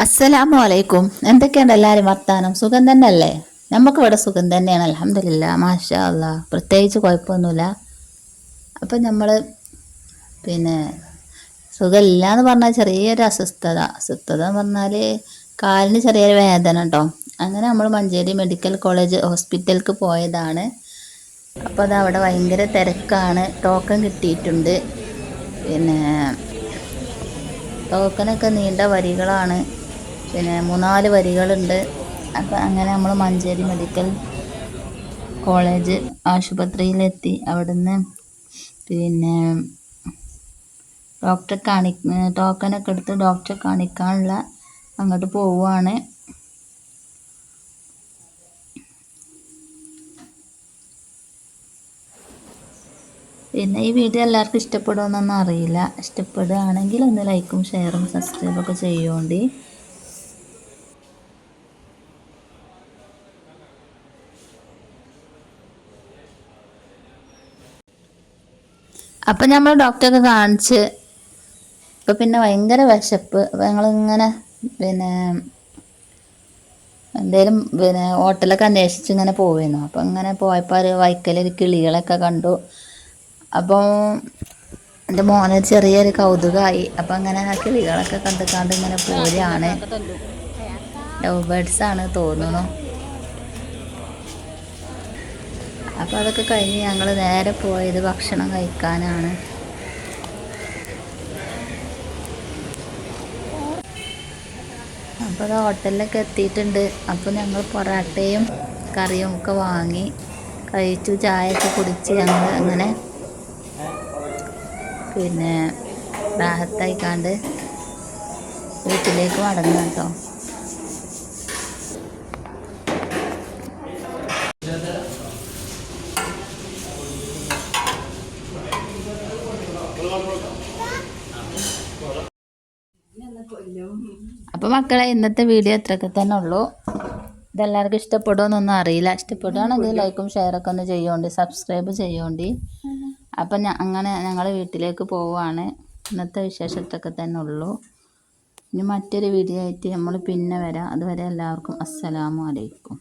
അസ്സലാമു അലൈക്കും. എന്തൊക്കെയുണ്ട് എല്ലാവരും വർത്താനം? സുഖം തന്നെയല്ലേ? നമുക്കിവിടെ സുഖം തന്നെയാണ്, അൽഹംദുലില്ലാ, മാഷാ അല്ലാ. പ്രത്യേകിച്ച് കുഴപ്പമൊന്നുമില്ല. അപ്പം നമ്മൾ പിന്നെ സുഖമില്ല എന്ന് പറഞ്ഞാൽ ചെറിയൊരു അസ്വസ്ഥത എന്ന് പറഞ്ഞാൽ കാലിന് ചെറിയൊരു വേദന കേട്ടോ. അങ്ങനെ നമ്മൾ മഞ്ചേരി മെഡിക്കൽ കോളേജ് ഹോസ്പിറ്റലിലേക്ക് പോയതാണ്. അപ്പോൾ അത് അവിടെ ഭയങ്കര തിരക്കാണ്. ടോക്കൺ കിട്ടിയിട്ടുണ്ട്. പിന്നെ ടോക്കനൊക്കെ നീണ്ട വരികളാണ്. പിന്നെ 3-4 വരികളുണ്ട്. അപ്പം അങ്ങനെ നമ്മൾ മഞ്ചേരി മെഡിക്കൽ കോളേജ് ആശുപത്രിയിലെത്തി. അവിടുന്ന് പിന്നെ ടോക്കനൊക്കെ എടുത്ത് ഡോക്ടറെ കാണിക്കാനുള്ള അങ്ങോട്ട് പോവുകയാണ്. പിന്നെ ഈ വീഡിയോ എല്ലാവർക്കും ഇഷ്ടപ്പെടുമെന്നൊന്നും അറിയില്ല. ഇഷ്ടപ്പെടുകയാണെങ്കിൽ ഒന്ന് ലൈക്കും ഷെയറും സബ്സ്ക്രൈബൊക്കെ ചെയ്യുകൊണ്ട്. അപ്പം നമ്മൾ ഡോക്ടറൊക്കെ കാണിച്ച് ഇപ്പം പിന്നെ ഭയങ്കര വിശപ്പ്. അപ്പം ഞങ്ങളിങ്ങനെ പിന്നെ എന്തേലും പിന്നെ ഹോട്ടലൊക്കെ അന്വേഷിച്ച് ഇങ്ങനെ പോയിരുന്നു. അപ്പം ഇങ്ങനെ പോയപ്പോൾ ഒരു വൈക്കലൊരു കിളികളൊക്കെ കണ്ടു. അപ്പോൾ എൻ്റെ മോന് ചെറിയൊരു കൗതുകമായി. അപ്പം അങ്ങനെ ആ കിളികളൊക്കെ കണ്ട് ഇങ്ങനെ പോരുകയാണ്. ലവ് ബേർഡ്സ് ആണ് തോന്നുന്നു. അപ്പോൾ അതൊക്കെ കഴിഞ്ഞ് ഞങ്ങൾ നേരെ പോയത് ഭക്ഷണം കഴിക്കാനാണ്. അപ്പോൾ അത് ഹോട്ടലിലൊക്കെ എത്തിയിട്ടുണ്ട്. അപ്പോൾ ഞങ്ങൾ പൊറാട്ടയും കറിയും ഒക്കെ വാങ്ങി കഴിച്ചു. ചായയൊക്കെ കുടിച്ച് ഞങ്ങൾ അങ്ങനെ പിന്നെ റാഹത്തായിക്കാണ്ട് വീട്ടിലേക്ക് മടങ്ങുക കേട്ടോ. അപ്പോൾ മക്കളെ, ഇന്നത്തെ വീഡിയോ ഇത്രയൊക്കെ തന്നെ ഉള്ളൂ. ഇതെല്ലാവർക്കും ഇഷ്ടപ്പെടുമെന്നൊന്നും അറിയില്ല. ഇഷ്ടപ്പെടുകയാണെങ്കിൽ ലൈക്കും ഷെയറൊക്കെ ഒന്ന് ചെയ്യുകൊണ്ട്, സബ്സ്ക്രൈബ് ചെയ്യുകൊണ്ട്. അപ്പം അങ്ങനെ ഞങ്ങൾ വീട്ടിലേക്ക് പോവുകയാണ്. ഇന്നത്തെ വിശേഷത്തൊക്കെ തന്നെ ഉള്ളൂ. ഇനി മറ്റൊരു വീഡിയോ ആയിട്ട് നമ്മൾ പിന്നെ വരാം. അതുവരെ എല്ലാവർക്കും അസ്സലാമു അലൈക്കും.